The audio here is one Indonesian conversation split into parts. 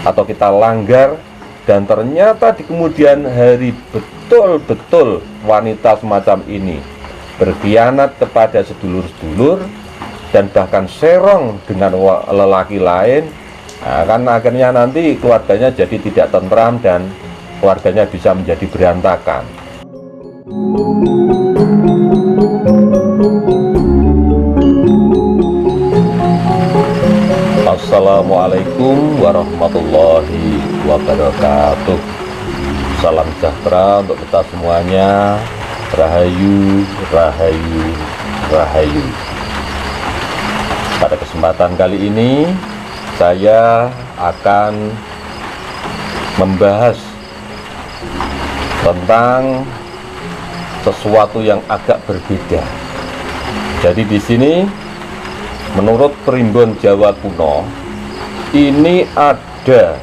atau kita langgar, dan ternyata di kemudian hari betul-betul wanita semacam ini berkhianat kepada sedulur-sedulur dan bahkan serong dengan lelaki lain, nah, kan akhirnya nanti keluarganya jadi tidak tentram dan keluarganya bisa menjadi berantakan. Assalamualaikum warahmatullahi wabarakatuh. Salam sejahtera untuk kita semuanya. Rahayu, rahayu, rahayu. Pada kesempatan kali ini saya akan membahas tentang sesuatu yang agak berbeda. Jadi di sini menurut Primbon Jawa Kuno ini ada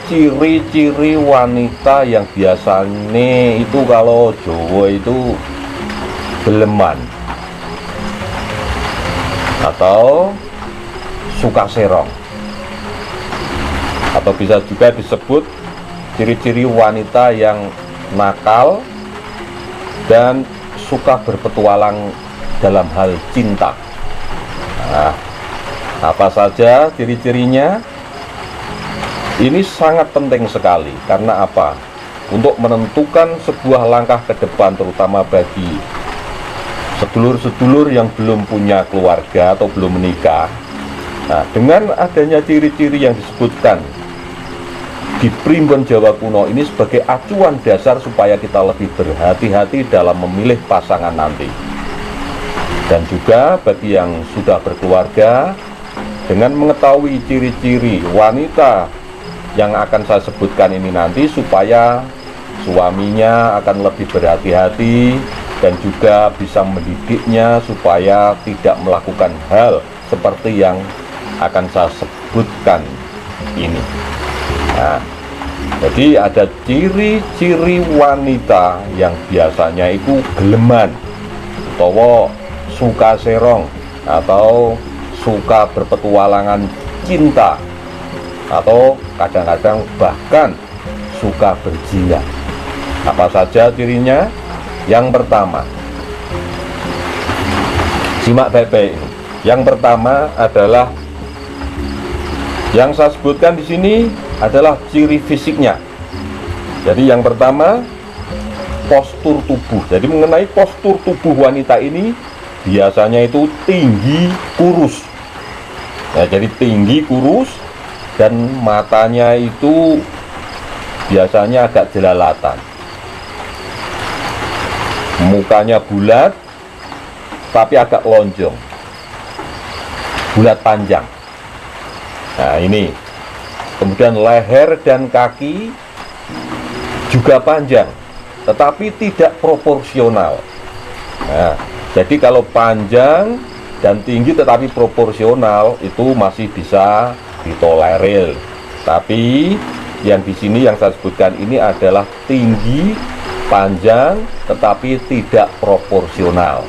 ciri-ciri wanita yang biasanya itu kalau Jawa itu beleman atau suka serong, atau bisa juga disebut ciri-ciri wanita yang nakal dan suka berpetualang dalam hal cinta. Nah, apa saja ciri-cirinya? Ini sangat penting sekali. Karena apa? Untuk menentukan sebuah langkah ke depan, terutama bagi sedulur-sedulur yang belum punya keluarga atau belum menikah. Nah, dengan adanya ciri-ciri yang disebutkan di Primbon Jawa Kuno ini sebagai acuan dasar supaya kita lebih berhati-hati dalam memilih pasangan nanti. Dan juga bagi yang sudah berkeluarga, dengan mengetahui ciri-ciri wanita yang akan saya sebutkan ini nanti, supaya suaminya akan lebih berhati-hati dan juga bisa mendidiknya supaya tidak melakukan hal seperti yang akan saya sebutkan ini. Nah, jadi ada ciri-ciri wanita yang biasanya itu geleman atau suka serong atau suka berpetualangan cinta, atau kadang-kadang bahkan suka berzina. Apa saja cirinya? Yang pertama, simak baik-baik ini. Yang pertama adalah yang saya sebutkan di sini adalah ciri fisiknya. Jadi yang pertama, postur tubuh. Jadi mengenai postur tubuh wanita ini biasanya itu tinggi, kurus. Ya, jadi tinggi, kurus, dan matanya itu biasanya agak jelalatan. Mukanya bulat tapi agak lonjong, bulat panjang. Nah, ini. Kemudian leher dan kaki juga panjang tetapi tidak proporsional. Nah, jadi kalau panjang dan tinggi tetapi proporsional itu masih bisa ditolerir. Tapi yang di sini yang saya sebutkan ini adalah tinggi, panjang, tetapi tidak proporsional.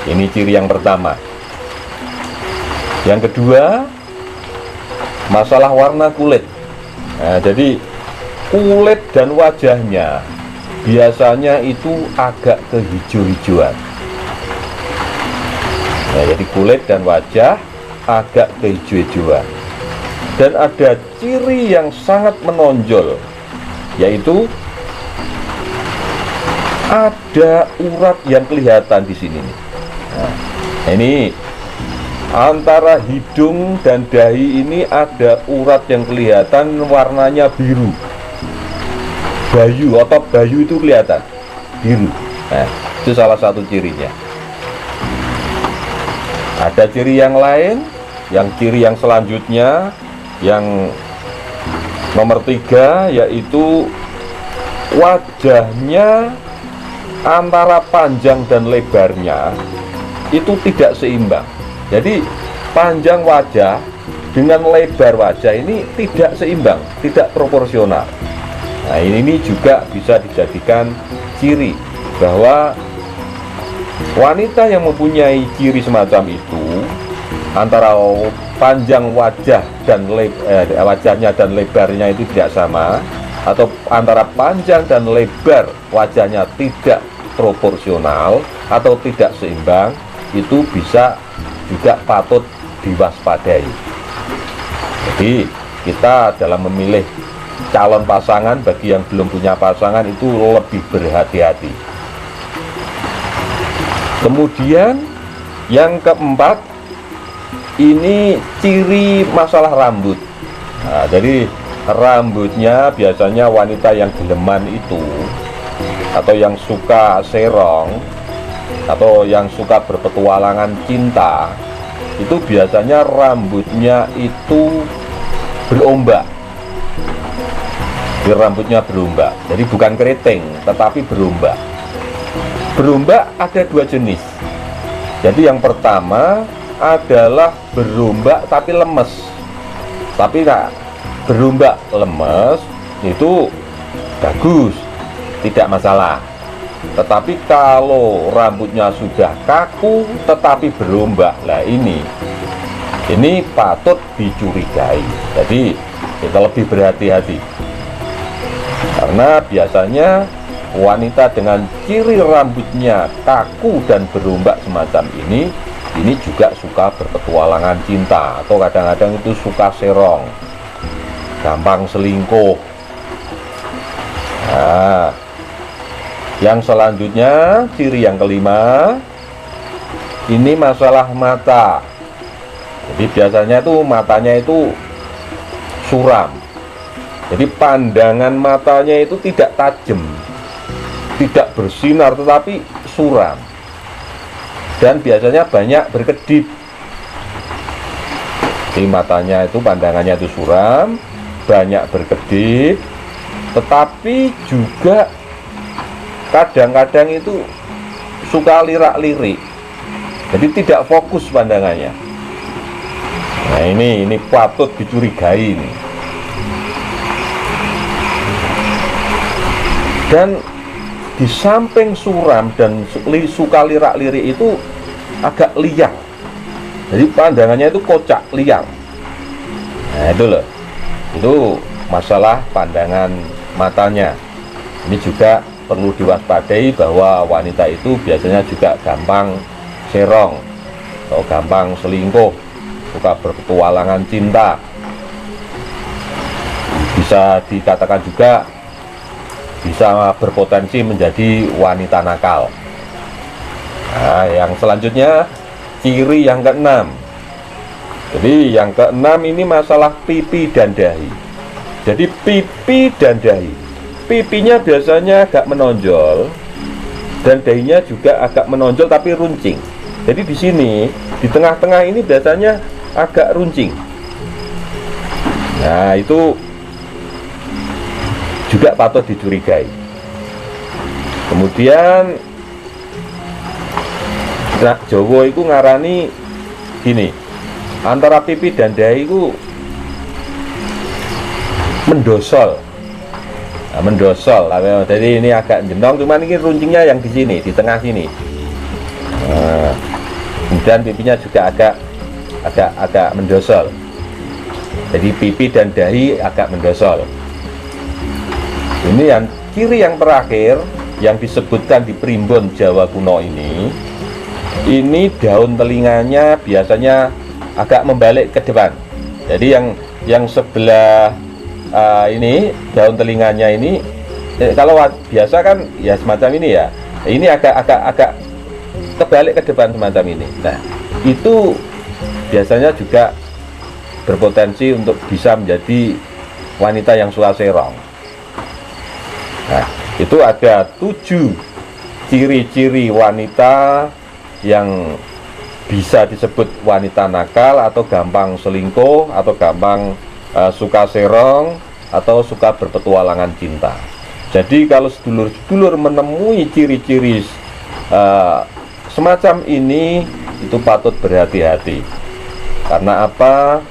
Ini ciri yang pertama. Yang kedua, masalah warna kulit. Nah, jadi kulit dan wajahnya biasanya itu agak kehijau-hijauan. Nah, jadi kulit dan wajah agak kehijau-hijauan. Dan ada ciri yang sangat menonjol, yaitu ada urat yang kelihatan di sini. Nah, ini antara hidung dan dahi ini ada urat yang kelihatan warnanya biru. Bayu, otot bayu itu kelihatan biru. Nah, itu salah satu cirinya. Ada ciri yang lain, yang ciri yang selanjutnya, yang nomor 3, yaitu wajahnya antara panjang dan lebarnya itu tidak seimbang. Jadi panjang wajah dengan lebar wajah ini tidak seimbang, tidak proporsional. Nah, ini juga bisa dijadikan ciri bahwa wanita yang mempunyai ciri semacam itu, antara panjang wajah dan wajahnya dan lebarnya itu tidak sama, atau antara panjang dan lebar wajahnya tidak proporsional atau tidak seimbang, itu bisa juga patut diwaspadai. Jadi kita dalam memilih calon pasangan, bagi yang belum punya pasangan itu lebih berhati-hati. Kemudian yang keempat, ini ciri masalah rambut. Nah, jadi rambutnya biasanya wanita yang geleman itu, atau yang suka serong, atau yang suka berpetualangan cinta, itu biasanya rambutnya itu berombak. Jadi rambutnya berombak, jadi bukan keriting tetapi berombak. Berombak ada dua jenis. Jadi yang pertama adalah berombak tapi lemes. Tapi nah, berombak lemes itu bagus, tidak masalah. Tetapi kalau rambutnya sudah kaku tetapi berombak, lah ini patut dicurigai. Jadi kita lebih berhati-hati, karena biasanya wanita dengan ciri rambutnya kaku dan berombak semacam ini juga suka berpetualangan cinta, atau kadang-kadang itu suka serong, gampang selingkuh. Nah, yang selanjutnya, ciri yang kelima, ini masalah mata. Jadi biasanya itu matanya itu suram. Jadi pandangan matanya itu tidak tajam, tidak bersinar, tetapi suram. Dan biasanya banyak berkedip. Jadi matanya itu, pandangannya itu suram, banyak berkedip, tetapi juga kadang-kadang itu suka lirak-lirik. Jadi tidak fokus pandangannya. Nah, ini patut dicurigai ini. Dan di samping suram dan suka lirak-lirik itu agak liar. Jadi pandangannya itu kocak, liar. Nah, itu loh. Itu masalah pandangan matanya. Ini juga perlu diwaspadai, bahwa wanita itu biasanya juga gampang serong atau gampang selingkuh, suka berpetualangan cinta. Bisa dikatakan juga bisa berpotensi menjadi wanita nakal. Nah, yang selanjutnya, ciri yang keenam. Jadi yang keenam ini masalah pipi dan dahi. Jadi pipi dan dahi, pipinya biasanya agak menonjol dan dahinya juga agak menonjol tapi runcing. Jadi di sini, di tengah-tengah ini biasanya agak runcing. Nah, itu juga patut dicurigai. Kemudian nah, Jawa itu ngarani gini, antara pipi dan dahi itu mendosol. Nah, mendosol. Jadi ini agak jenong, cuman ini runcingnya yang di sini, di tengah sini. Nah, kemudian pipinya juga agak mendosol. Jadi pipi dan dahi agak mendosol. Ini yang ciri yang terakhir yang disebutkan di primbon Jawa kuno ini daun telinganya biasanya agak membalik ke depan. Jadi yang sebelah ini daun telinganya ini, kalau biasa kan ya semacam ini ya, ini agak kebalik ke depan semacam ini. Nah, itu biasanya juga berpotensi untuk bisa menjadi wanita yang suka serong. Nah, itu ada 7 ciri-ciri wanita yang bisa disebut wanita nakal, atau gampang selingkuh, atau gampang suka serong, atau suka berpetualangan cinta. Jadi kalau sedulur-sedulur menemui ciri-ciri semacam ini, itu patut berhati-hati. Karena apa?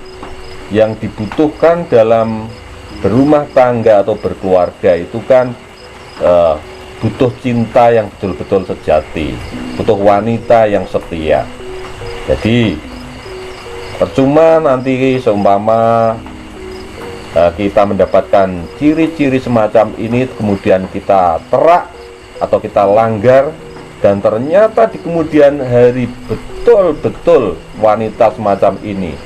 Yang dibutuhkan dalam berumah tangga atau berkeluarga itu kan butuh cinta yang betul-betul sejati, butuh wanita yang setia. Jadi Percuma nanti seumpama kita mendapatkan ciri-ciri semacam ini, kemudian kita terak atau kita langgar, dan ternyata di kemudian hari betul-betul wanita semacam ini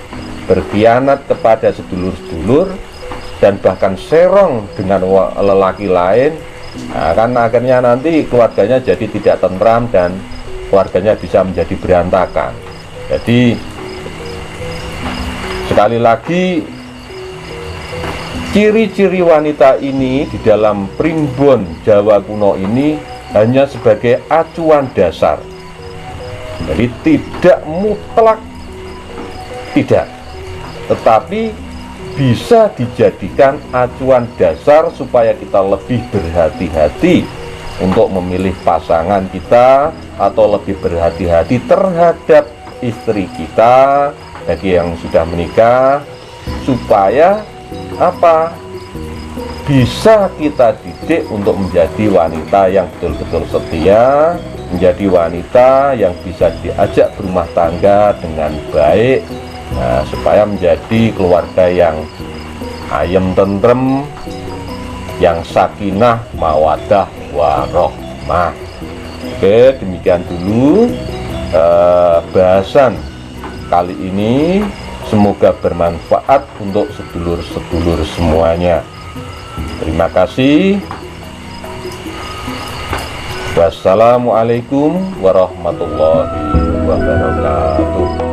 berkhianat kepada sedulur-sedulur dan bahkan serong dengan lelaki lain. Nah, kan akhirnya nanti keluarganya jadi tidak tentram dan keluarganya bisa menjadi berantakan. Jadi sekali lagi, ciri-ciri wanita ini di dalam primbon Jawa kuno ini hanya sebagai acuan dasar. Jadi tidak mutlak, tidak, tetapi bisa dijadikan acuan dasar supaya kita lebih berhati-hati untuk memilih pasangan kita, atau lebih berhati-hati terhadap istri kita bagi yang sudah menikah, supaya apa? Bisa kita didik untuk menjadi wanita yang betul-betul setia, menjadi wanita yang bisa diajak berumah tangga dengan baik. Nah, supaya menjadi keluarga yang ayem tentrem, yang sakinah mawaddah warohmah. Oke, demikian dulu bahasan kali ini. Semoga bermanfaat untuk sedulur-sedulur semuanya. Terima kasih. Wassalamualaikum warahmatullahi wabarakatuh.